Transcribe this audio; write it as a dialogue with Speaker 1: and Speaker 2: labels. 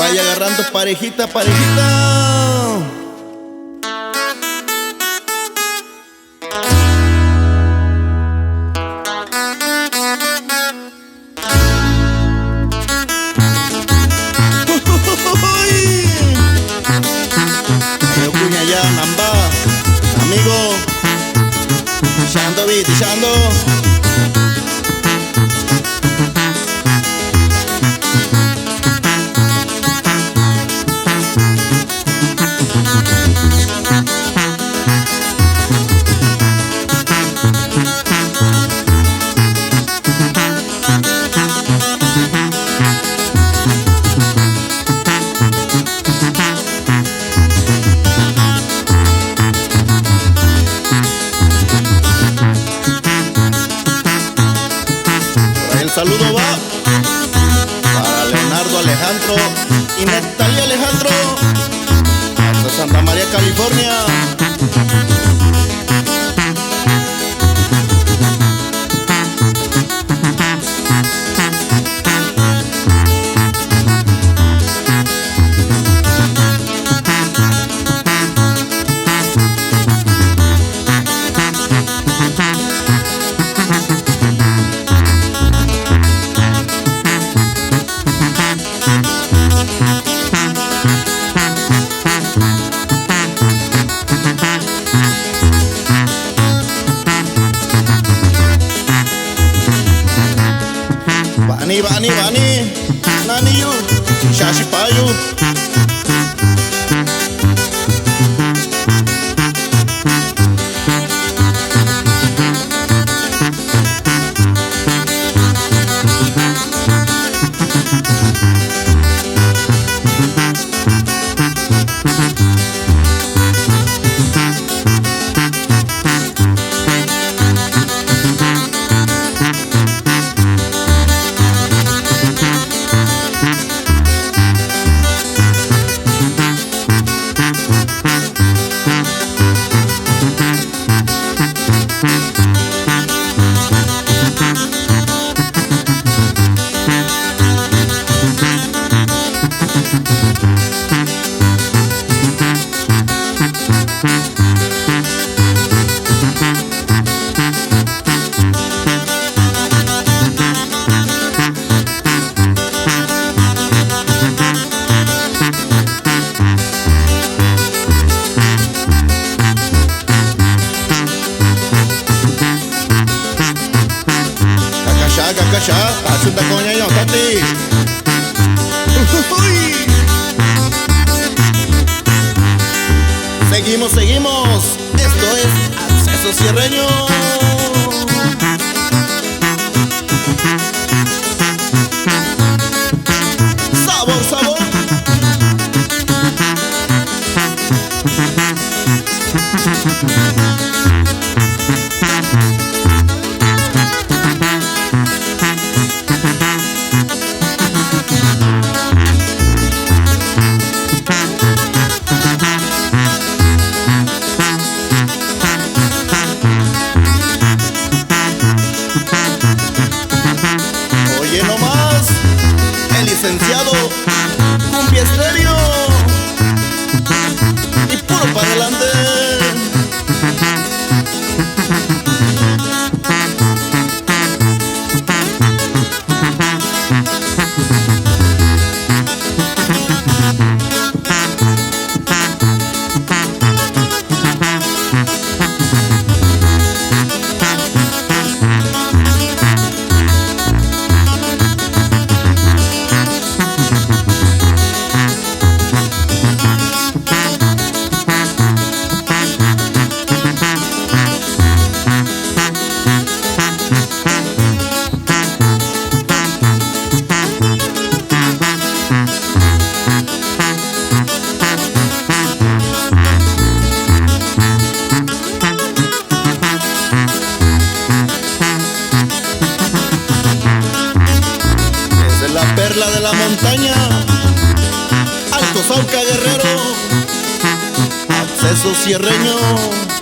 Speaker 1: vaya agarrando parejita, parejita. Yo cuña ya, namba, amigo, echando beat, echando. El saludo va para Leonardo Alejandro y Natalia Alejandro, hasta Santa María, California. Bani, Naniyu, Shashipayu. Kakasha, asunta coña yo, Tati. Seguimos. Esto es Acceso Sierreño. Sabor. Oye nomás, el licenciado Cumbia Estéreo y puro para adelante. Perla de la montaña, Alto Sauca, Guerrero, Acceso Sierreño.